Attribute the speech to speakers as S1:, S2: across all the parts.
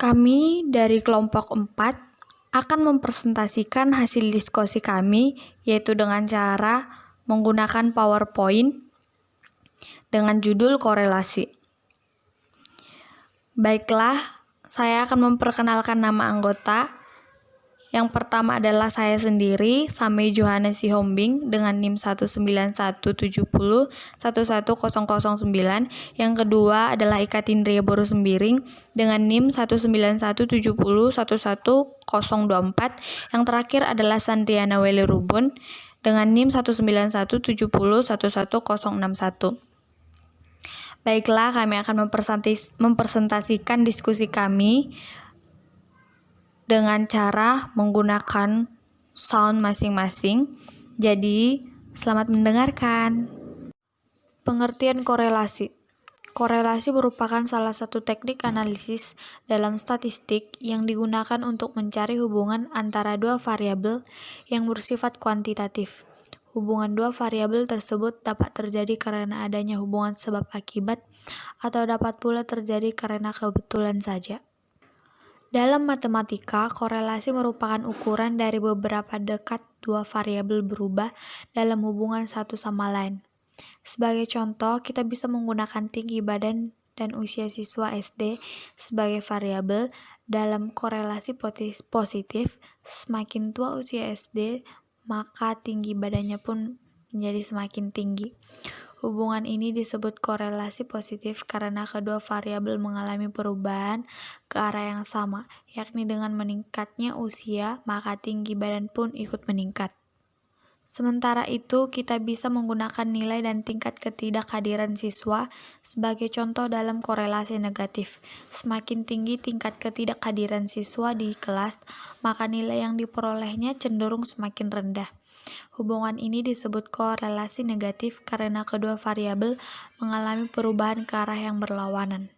S1: Kami dari kelompok 4 akan mempresentasikan hasil diskusi kami, yaitu dengan cara menggunakan PowerPoint dengan judul korelasi. Baiklah, saya akan memperkenalkan nama anggota. Yang pertama adalah saya sendiri, Samei Johannes Sihombing dengan NIM 19170111009. Yang kedua adalah Ika Tindria Boru Sembiring dengan NIM 19170111024. Yang terakhir adalah Sandriana Weli Rubun dengan NIM 19170111061. Baiklah, kami akan mempresentasikan diskusi kami dengan cara menggunakan sound masing-masing. Jadi, selamat mendengarkan. Pengertian korelasi. Korelasi merupakan salah satu teknik analisis dalam statistik yang digunakan untuk mencari hubungan antara dua variabel yang bersifat kuantitatif. Hubungan dua variabel tersebut dapat terjadi karena adanya hubungan sebab akibat atau dapat pula terjadi karena kebetulan saja. Dalam matematika, korelasi merupakan ukuran dari beberapa dekat dua variabel berubah dalam hubungan satu sama lain. Sebagai contoh, kita bisa menggunakan tinggi badan dan usia siswa SD sebagai variabel. Dalam korelasi positif, semakin tua usia SD, maka tinggi badannya pun menjadi semakin tinggi. Hubungan ini disebut korelasi positif karena kedua variabel mengalami perubahan ke arah yang sama, yakni dengan meningkatnya usia, maka tinggi badan pun ikut meningkat. Sementara itu, kita bisa menggunakan nilai dan tingkat ketidakhadiran siswa sebagai contoh dalam korelasi negatif. Semakin tinggi tingkat ketidakhadiran siswa di kelas, maka nilai yang diperolehnya cenderung semakin rendah. Hubungan ini disebut korelasi negatif karena kedua variabel mengalami perubahan ke arah yang berlawanan.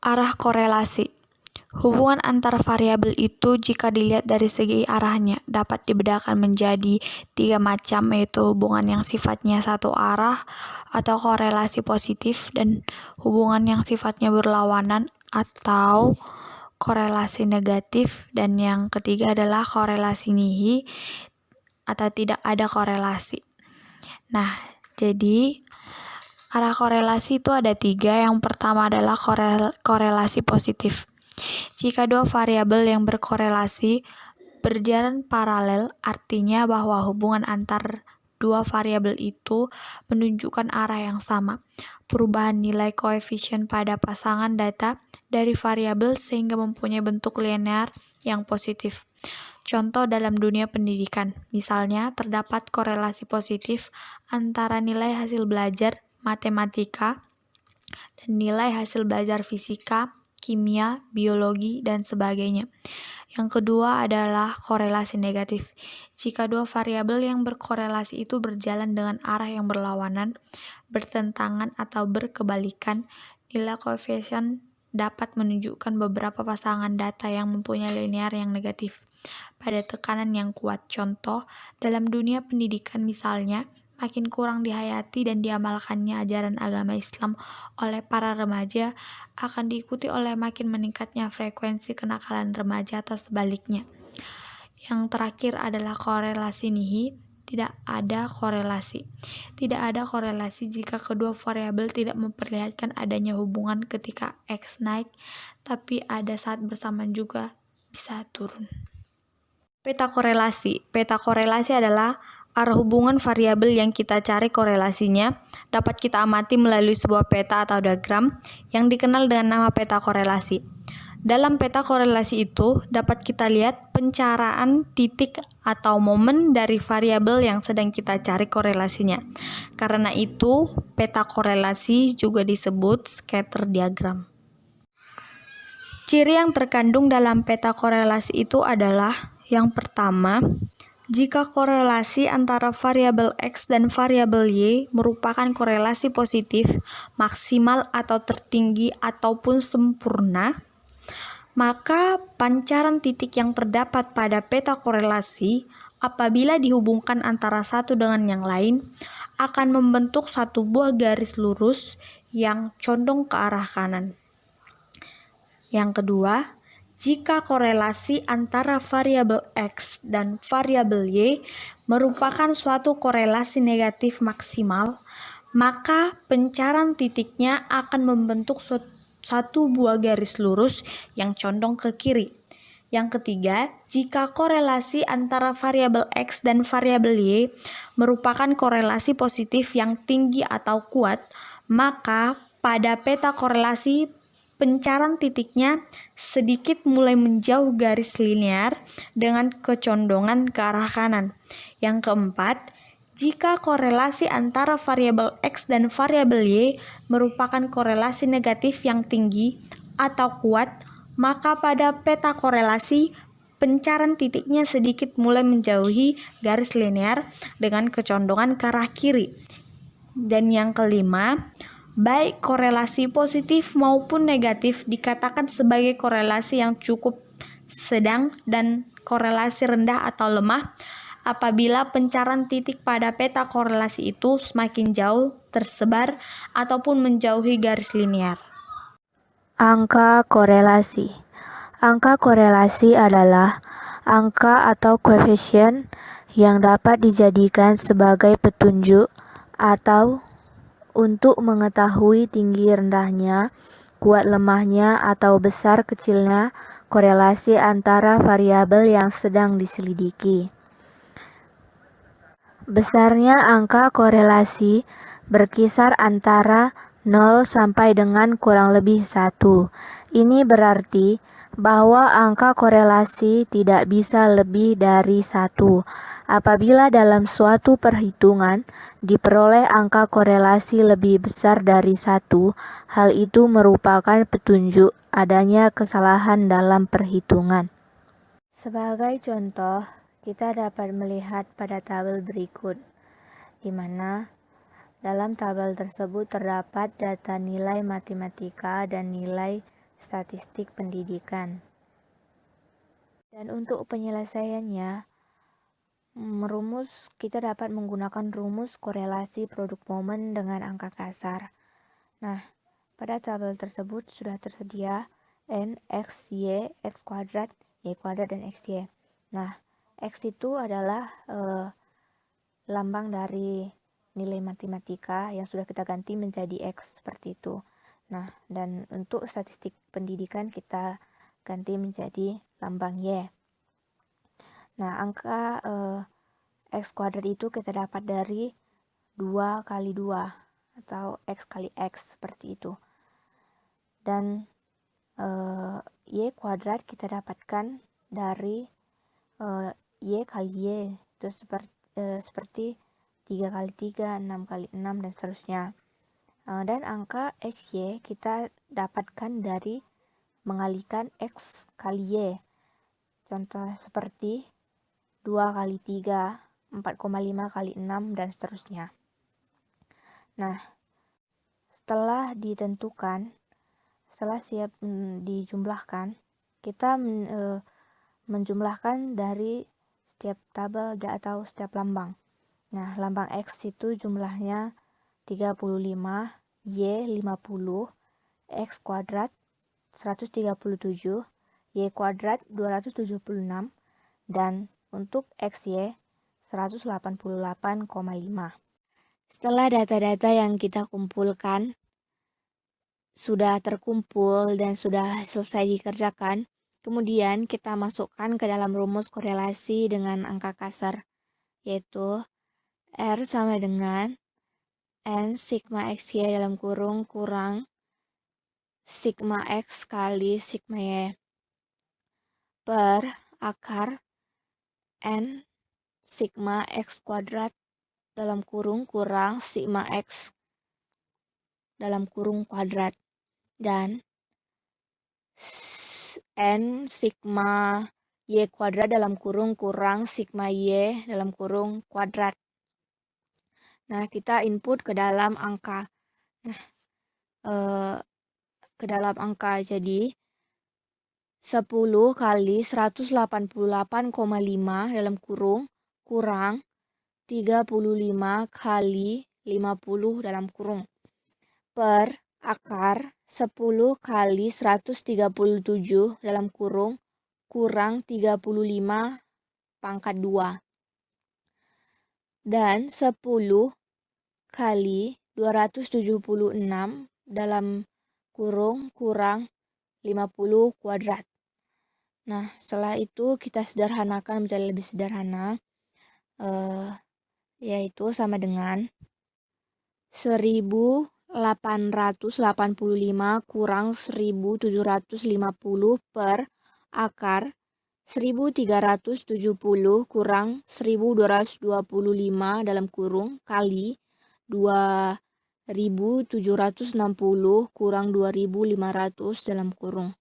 S1: Arah korelasi. Hubungan antar variabel itu jika dilihat dari segi arahnya dapat dibedakan menjadi 3 macam, yaitu hubungan yang sifatnya satu arah atau korelasi positif, dan hubungan yang sifatnya berlawanan atau korelasi negatif, dan yang ketiga adalah korelasi nihil atau tidak ada korelasi. Nah, jadi arah korelasi itu ada 3. Yang pertama adalah korelasi positif. Jika dua variabel yang berkorelasi berjalan paralel, artinya bahwa hubungan antar dua variabel itu menunjukkan arah yang sama. Perubahan nilai koefisien pada pasangan data dari variabel sehingga mempunyai bentuk linear yang positif. Contoh dalam dunia pendidikan, misalnya terdapat korelasi positif antara nilai hasil belajar matematika dan nilai hasil belajar fisika, kimia, biologi, dan sebagainya. Yang kedua adalah korelasi negatif. Jika dua variabel yang berkorelasi itu berjalan dengan arah yang berlawanan, bertentangan, atau berkebalikan, nilai koefisien dapat menunjukkan beberapa pasangan data yang mempunyai linear yang negatif pada tekanan yang kuat. Contoh, dalam dunia pendidikan misalnya, makin kurang dihayati dan diamalkannya ajaran agama Islam oleh para remaja akan diikuti oleh makin meningkatnya frekuensi kenakalan remaja atau sebaliknya. Yang terakhir adalah korelasi nihil. Tidak ada korelasi. Tidak ada korelasi jika kedua variabel tidak memperlihatkan adanya hubungan ketika X naik, tapi ada saat bersamaan juga bisa turun. Peta korelasi. Peta korelasi adalah arah hubungan variabel yang kita cari korelasinya dapat kita amati melalui sebuah peta atau diagram yang dikenal dengan nama peta korelasi. Dalam peta korelasi itu dapat kita lihat pencaraan titik atau momen dari variabel yang sedang kita cari korelasinya. Karena itu, peta korelasi juga disebut scatter diagram. Ciri yang terkandung dalam peta korelasi itu adalah yang pertama, jika korelasi antara variabel X dan variabel Y merupakan korelasi positif, maksimal atau tertinggi ataupun sempurna, maka pancaran titik yang terdapat pada peta korelasi apabila dihubungkan antara satu dengan yang lain akan membentuk satu buah garis lurus yang condong ke arah kanan. Yang kedua, jika korelasi antara variabel X dan variabel Y merupakan suatu korelasi negatif maksimal, maka pencarian titiknya akan membentuk satu buah garis lurus yang condong ke kiri. Yang ketiga, jika korelasi antara variabel X dan variabel Y merupakan korelasi positif yang tinggi atau kuat, maka pada peta korelasi pencarian titiknya sedikit mulai menjauh garis linear dengan kecondongan ke arah kanan. Yang keempat, jika korelasi antara variabel X dan variabel Y merupakan korelasi negatif yang tinggi atau kuat, maka pada peta korelasi pencarian titiknya sedikit mulai menjauhi garis linear dengan kecondongan ke arah kiri. Dan yang kelima, baik korelasi positif maupun negatif dikatakan sebagai korelasi yang cukup sedang dan korelasi rendah atau lemah apabila pencarian titik pada peta korelasi itu semakin jauh, tersebar, ataupun menjauhi garis linear.
S2: Angka korelasi. Angka korelasi adalah angka atau koefisien yang dapat dijadikan sebagai petunjuk atau untuk mengetahui tinggi rendahnya, kuat lemahnya, atau besar kecilnya korelasi antara variabel yang sedang diselidiki. Besarnya angka korelasi berkisar antara 0 sampai dengan kurang lebih 1. Ini berarti bahwa angka korelasi tidak bisa lebih dari 1. Apabila dalam suatu perhitungan diperoleh angka korelasi lebih besar dari 1, hal itu merupakan petunjuk adanya kesalahan dalam perhitungan. Sebagai contoh, kita dapat melihat pada tabel berikut, di mana dalam tabel tersebut terdapat data nilai matematika dan nilai statistik pendidikan. Dan untuk penyelesaiannya, kita dapat menggunakan rumus korelasi produk momen dengan angka kasar. Nah, pada tabel tersebut sudah tersedia N, X, Y, X kuadrat, Y kuadrat, dan XY. Nah, X itu adalah lambang dari nilai matematika yang sudah kita ganti menjadi X seperti itu. Nah, dan untuk statistik pendidikan kita ganti menjadi lambang Y. Nah, angka X kuadrat itu kita dapat dari 2 kali 2 atau X kali X seperti itu. Dan Y kuadrat kita dapatkan dari Y kali Y, itu seperti 3 kali 3, 6 kali 6, dan seterusnya. Dan angka XY kita dapatkan dari mengalikan X kali Y. Contoh seperti 2 kali 3, 4,5 kali 6, dan seterusnya. Nah, setelah siap dijumlahkan, kita menjumlahkan dari setiap tabel atau setiap lambang. Nah, lambang X itu jumlahnya 35, Y 50, X kuadrat 137, Y kuadrat 276, dan untuk XY 188,5. Setelah data-data yang kita kumpulkan sudah terkumpul dan sudah selesai dikerjakan, kemudian kita masukkan ke dalam rumus korelasi dengan angka kasar, yaitu R sama dengan N sigma XY dalam kurung kurang sigma X kali sigma Y per akar N sigma X kuadrat dalam kurung kurang sigma X dalam kurung kuadrat, dan N sigma Y kuadrat dalam kurung kurang sigma Y dalam kurung kuadrat. Nah, kita input ke dalam angka. Jadi 10 kali 188,5 dalam kurung kurang 35 kali 50 dalam kurung per akar 10 kali 137 dalam kurung kurang 35 pangkat 2. Dan 10 kali 276 dalam kurung kurang 50 kuadrat. Nah, setelah itu kita sederhanakan menjadi lebih sederhana, yaitu sama dengan 1885 kurang 1750 per akar 1370 kurang 1225 dalam kurung kali 2760 kurang 2500 dalam kurung.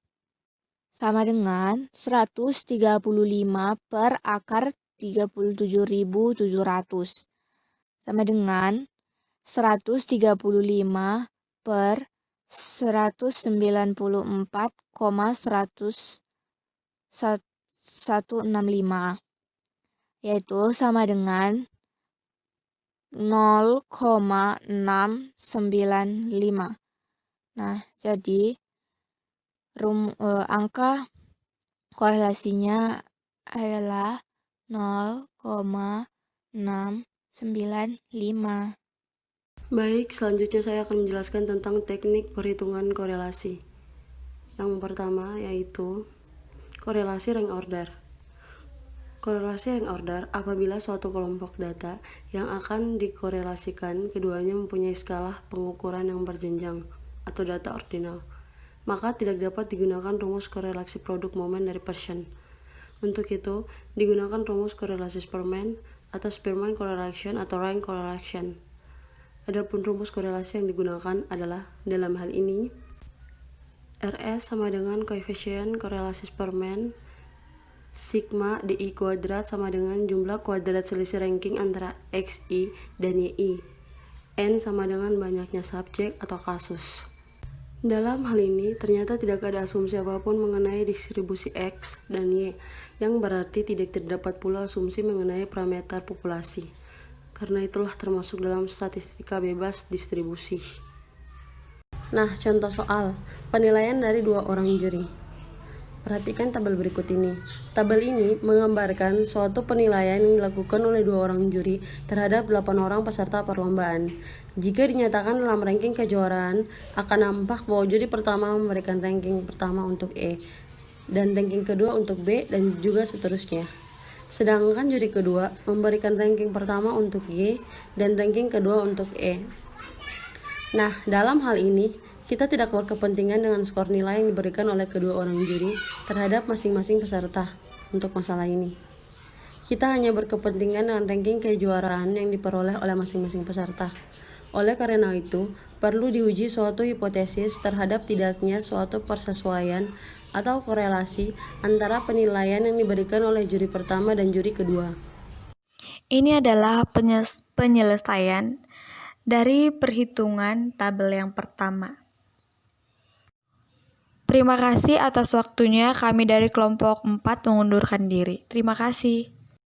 S2: Sama dengan 135 per akar 37.700. Sama dengan 135 per 194,165, yaitu sama dengan 0,695. Nah, jadi angka korelasinya adalah 0,695.
S3: Baik, selanjutnya saya akan menjelaskan tentang teknik perhitungan korelasi. Yang pertama yaitu korelasi rank order. Korelasi rank order apabila suatu kelompok data yang akan dikorelasikan keduanya mempunyai skala pengukuran yang berjenjang atau data ordinal, maka tidak dapat digunakan rumus korelasi produk momen dari Pearson. Untuk itu, digunakan rumus korelasi Spearman atau Spearman correlation atau rank correlation. Adapun rumus korelasi yang digunakan adalah dalam hal ini RS sama dengan koefisien korelasi Spearman, sigma DI kuadrat sama dengan jumlah kuadrat selisih ranking antara XI dan YI. N sama dengan banyaknya subjek atau kasus. Dalam hal ini, ternyata tidak ada asumsi apapun mengenai distribusi X dan Y, yang berarti tidak terdapat pula asumsi mengenai parameter populasi. Karena itulah termasuk dalam statistika bebas distribusi. Nah, contoh soal penilaian dari 2 orang juri. Perhatikan tabel berikut ini. Tabel ini menggambarkan suatu penilaian yang dilakukan oleh 2 orang juri terhadap 8 orang peserta perlombaan. Jika dinyatakan dalam ranking kejuaraan, akan nampak bahwa juri pertama memberikan ranking pertama untuk E, dan ranking kedua untuk B, dan juga seterusnya. Sedangkan juri kedua memberikan ranking pertama untuk Y dan ranking kedua untuk E. Nah, dalam hal ini, kita tidak berkepentingan dengan skor nilai yang diberikan oleh kedua orang juri terhadap masing-masing peserta untuk masalah ini. Kita hanya berkepentingan dengan ranking kejuaraan yang diperoleh oleh masing-masing peserta. Oleh karena itu, perlu diuji suatu hipotesis terhadap tidaknya suatu persesuaian atau korelasi antara penilaian yang diberikan oleh juri pertama dan juri kedua.
S1: Ini adalah penyelesaian dari perhitungan tabel yang pertama. Terima kasih atas waktunya. Kami dari kelompok 4 mengundurkan diri. Terima kasih.